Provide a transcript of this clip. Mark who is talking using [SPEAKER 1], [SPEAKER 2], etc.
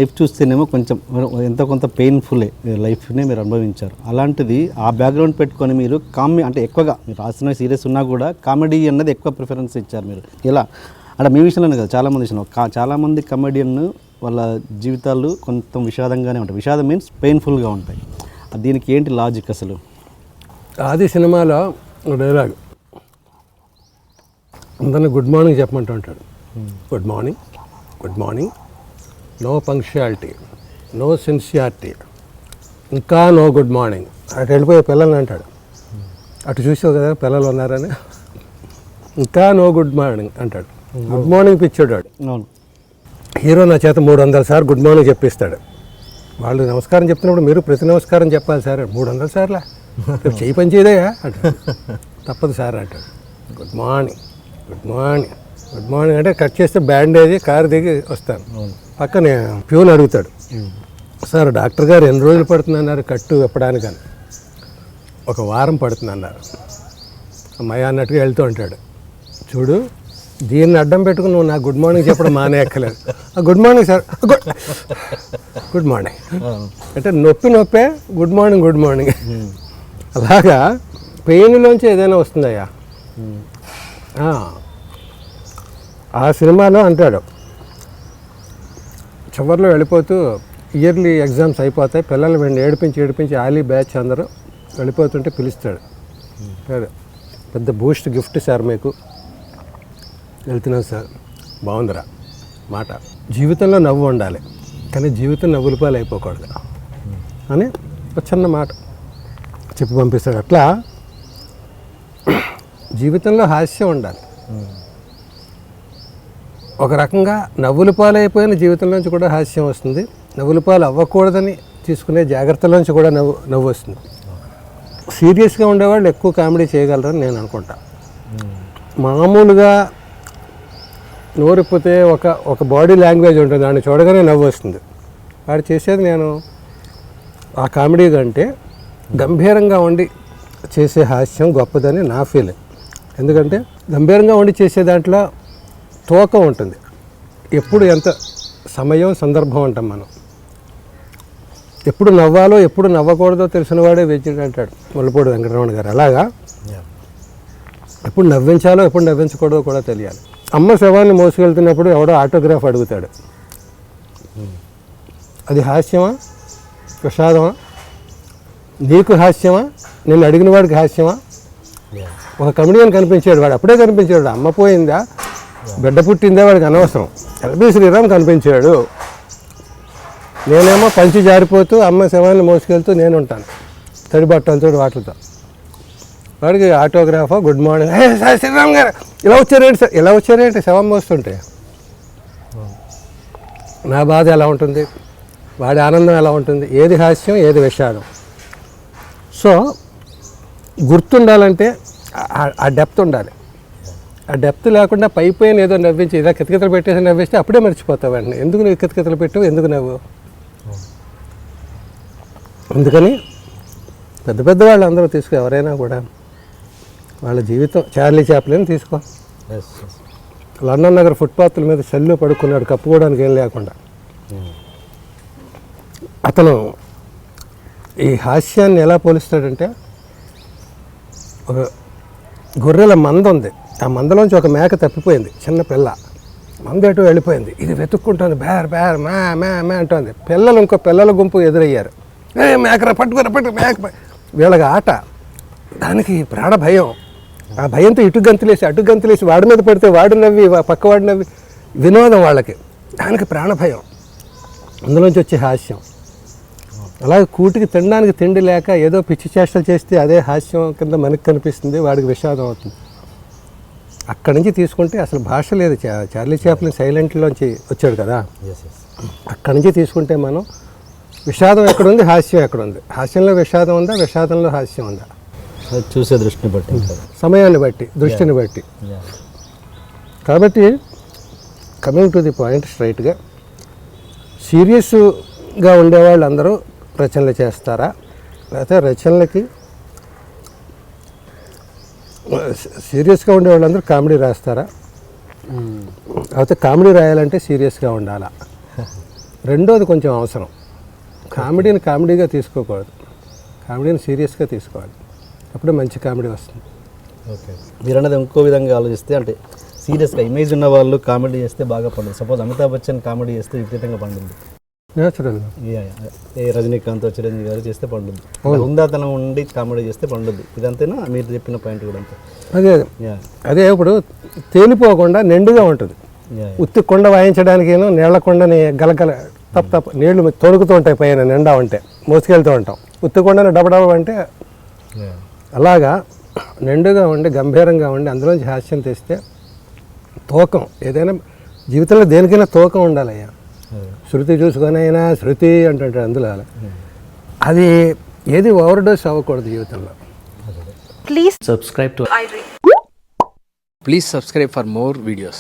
[SPEAKER 1] Life చూస్తేనేమో కొంచెం ఎంతో కొంత పెయిన్ఫుల్లే లైఫ్ని మీరు అనుభవించారు. అలాంటిది ఆ బ్యాక్గ్రౌండ్ పెట్టుకొని మీరు అంటే ఎక్కువగా మీరు రాసిన సీరియస్ ఉన్నా కూడా కామెడీ అన్నది ఎక్కువ ప్రిఫరెన్స్ ఇచ్చారు మీరు. ఎలా అంటే మీ విషయంలోనే కదా చాలామంది విషయంలో చాలామంది కమెడియన్ వాళ్ళ జీవితాలు కొంత విషాదంగానే ఉంటాయి. విషాదం మీన్స్ పెయిన్ఫుల్గా ఉంటాయి. దీనికి ఏంటి లాజిక్ అసలు?
[SPEAKER 2] ఆది సినిమాలో డైలాగ్ అందరినీ గుడ్ మార్నింగ్ చెప్పమంటూ ఉంటాడు. Good morning, good morning, no punctuality, no sincerity, ఇంకా నో గుడ్ మార్నింగ్. అటు వెళ్ళిపోయే పిల్లల్ని అంటాడు. అటు చూసావు కదా పిల్లలు ఉన్నారని, ఇంకా నో గుడ్ మార్నింగ్ అంటాడు. గుడ్ మార్నింగ్ పిచ్చాడు వాడు.
[SPEAKER 1] అవును,
[SPEAKER 2] హీరో నా చేత 300 సార్లు గుడ్ మార్నింగ్ చెప్పిస్తాడు. వాళ్ళు నమస్కారం చెప్తున్నప్పుడు మీరు ప్రతి నమస్కారం చెప్పాలి సార్. 300 సార్లా చెయ్యి పని చేయదయా అంటాడు. తప్పదు సార్ అంటాడు. Good morning, good morning, good morning అంటే కట్ చేస్తే బ్యాండేజ్ కారు దిగి వస్తాను. పక్కన ప్యూన్ అడుగుతాడు, సార్ డాక్టర్ గారు ఎన్ని రోజులు పడుతుందన్నారు కట్టు విప్పడానికి అని. 1 వారం పడుతుందన్నారు. అమ్మాయి అన్నట్టుగా వెళ్తూ ఉంటాడు. చూడు దీన్ని అడ్డం పెట్టుకుని నువ్వు నాకు గుడ్ మార్నింగ్ చెప్పడం మానేయక్కలేదు. Good morning sir, good morning అంటే నొప్పే గుడ్ మార్నింగ్, గుడ్ మార్నింగ్. అలాగా పెయిన్లోంచి ఏదైనా వస్తుందయ్యా. ఆ సినిమాలో అంటాడు, చివరిలో వెళ్ళిపోతూ ఇయర్లీ ఎగ్జామ్స్ అయిపోతాయి, పిల్లలు ఏడిపించి ఆలీ బ్యాచ్ అందరూ వెళ్ళిపోతుంటే పిలుస్తాడు. పెద్ద బూస్ట్ గిఫ్ట్ సార్ మీకు, వెళ్తున్నాను సార్. బాగుందిరా మాట. జీవితంలో నవ్వు ఉండాలి కానీ జీవితం నవ్వుల పాలు అయిపోకూడదు అని ఒక చిన్న మాట చెప్పి పంపిస్తాడు. అట్లా జీవితంలో హాస్యం ఉండాలి. ఒక రకంగా నవ్వుల పాలు అయిపోయిన జీవితంలోంచి కూడా హాస్యం వస్తుంది. నవ్వుల పాలు అవ్వకూడదని తీసుకునే జాగ్రత్తలోంచి కూడా నవ్వు వస్తుంది. సీరియస్గా ఉండేవాళ్ళు ఎక్కువ కామెడీ చేయగలరని నేను అనుకుంటా. మామూలుగా నోరిప్పితే ఒక బాడీ లాంగ్వేజ్ ఉంటుంది, దాన్ని చూడగానే నవ్వు వస్తుంది. వాడు చేసేది నేను ఆ కామెడీ కంటే గంభీరంగా ఉండి చేసే హాస్యం గొప్పదని నా ఫీలింగ్. ఎందుకంటే గంభీరంగా ఉండి చేసే దాంట్లో తూకం ఉంటుంది. ఎప్పుడు ఎంత సమయం సందర్భం అంటాం మనం. ఎప్పుడు నవ్వాలో ఎప్పుడు నవ్వకూడదో తెలిసిన వాడే వెజ్జుడు అంటాడు ముల్లపూడి వెంకటరమణ గారు. అలాగా ఎప్పుడు నవ్వించాలో ఎప్పుడు నవ్వించకూడదో కూడా తెలియాలి. అమ్మ శవాన్ని మోసుకెళ్తున్నప్పుడు ఎవడో ఆటోగ్రాఫ్ అడుగుతాడు. అది హాస్యమా విషాదమా? నీకు హాస్యమా? నేను అడిగిన వాడికి హాస్యమా? ఒక కమెడియన్ కనిపించాడు, వాడు అప్పుడే కనిపించాడు. అమ్మ పోయిందా బిడ్డ పుట్టిందా వాడికి అనవసరం. ఎల్బీ శ్రీరామ్ కనిపించాడు. నేనేమో పంచి జారిపోతూ అమ్మ శవాన్ని మోసుకెళ్తూ నేను ఉంటాను తడి బట్టలతో వాటితో. వాడికి ఆటోగ్రాఫా గుడ్ మార్నింగ్, సార్ శ్రీరామ్ గారు ఇలా వచ్చారేంటి సార్, ఇలా వచ్చారేంటి శవం మోస్తుంటే. నా బాధ ఎలా ఉంటుంది, వాడి ఆనందం ఎలా ఉంటుంది, ఏది హాస్యం ఏది విషాదం. సో గుర్తుండాలంటే ఆ డెప్త్ ఉండాలి. ఆ డెప్త్ లేకుండా పైపోయిన ఏదో నవ్వించి ఇలా కితకితలు పెట్టేసి నవ్విస్తే అప్పుడే మర్చిపోతావు అండి. ఎందుకు నువ్వు కితకితలు పెట్టావు, ఎందుకు నవ్వు. అందుకని పెద్ద వాళ్ళు అందరూ తీసుకో, ఎవరైనా కూడా వాళ్ళ జీవితం. చార్లీ చాప్లిన్ తీసుకో, లండన్ నగర్ ఫుట్పాత్ల మీద సెల్లు పడుకున్నాడు కప్పుకోవడానికి ఏం లేకుండా. అతను ఈ హాస్యాన్ని ఎలా పోలిస్తాడంటే, ఒక గొర్రెల మంద ఉంది, ఆ మందలోంచి ఒక మేక తప్పిపోయింది, చిన్న పిల్ల. మంద ఎటు వెళ్ళిపోయింది, ఇది వెతుక్కుంటుంది, బేర్ బేర్ మ్యా మ్యా మ్యా అంటుంది. పిల్లలు ఇంకో పిల్లల గుంపు ఎదురయ్యారు. మేకరా పట్టు మేక. వీళ్ళకి ఆట, దానికి ప్రాణ భయం. ఆ భయంతో ఇటు గంతులేసి వాడి మీద పడితే వాడు నవ్వి పక్కవాడు నవ్వి వినోదం వాళ్ళకి. దానికి ప్రాణ భయం, అందులోంచి వచ్చే హాస్యం. అలాగే కూటికి తినడానికి తిండి లేక ఏదో పిచ్చి చేష్టలు చేస్తే అదే హాస్యం కింద మనకు కనిపిస్తుంది, వాడికి విషాదం అవుతుంది. అక్కడి నుంచి తీసుకుంటే అసలు భాష లేదు. చార్లీ చాప్లిన్ సైలెంట్లోంచి వచ్చాడు కదా, అక్కడి నుంచి తీసుకుంటే మనం విషాదం ఎక్కడుంది, హాస్యం ఎక్కడుంది, హాస్యంలో విషాదం ఉందా, విషాదంలో హాస్యం ఉందా,
[SPEAKER 1] చూసే దృష్టిని బట్టి,
[SPEAKER 2] సమయాన్ని బట్టి, దృష్టిని బట్టి. కాబట్టి కమింగ్ టు ది పాయింట్ స్ట్రైట్గా, సీరియస్గా ఉండేవాళ్ళు అందరూ రచనలు చేస్తారా, లేకపోతే రచనలకి సీరియస్గా ఉండేవాళ్ళందరూ కామెడీ రాస్తారా, లేకపోతే కామెడీ రాయాలంటే సీరియస్గా ఉండాలా? రెండోది కొంచెం అవసరం. కామెడీని కామెడీగా తీసుకోకూడదు, కామెడీని సీరియస్గా తీసుకోవాలి. అప్పుడే మంచి కామెడీ వస్తుంది.
[SPEAKER 1] ఓకే, మీరు అన్నది ఇంకో విధంగా ఆలోచిస్తే అంటే సీరియస్గా ఇమేజ్ ఉన్న వాళ్ళు కామెడీ చేస్తే బాగా పండుతుంది. సపోజ్ అమితాబ్ బచ్చన్ కామెడీ చేస్తే విపరీతంగా పండుతుంది.
[SPEAKER 2] నేచురల్.
[SPEAKER 1] ఏ రజనీకాంత్ చిరంజీవి గారు చేస్తే పండుద్ది, హుందాతనం ఉండి కామెడీ చేస్తే పండుద్ది. ఇదంతేనా మీరు చెప్పిన పాయింట్ కూడా అంతే?
[SPEAKER 2] అదే అదే ఇప్పుడు తేలిపోకుండా నిండుగా ఉంటుంది. ఉత్తి కొండ వాయించడానికి నీళ్ల కొండని గలగల తప్ప నీళ్లు తొడుగుతూ ఉంటాయి పైన నిండా ఉంటే మోసుకెళ్తూ ఉంటాం. ఉత్తి కొండని డబడబ అంటే అలాగా నిండుగా ఉండి గంభీరంగా ఉండి అందులోంచి హాస్యం తెస్తే తూకం ఏదైనా జీవితంలో దేనికైనా తూకం ఉండాలయ్యా. శృతి చూసుకొని అయినా శృతి అంటుంటాడు అందులో. అది ఏది ఓవర్ డోస్ అవ్వకూడదు జీవితంలో.
[SPEAKER 3] Please subscribe for more videos.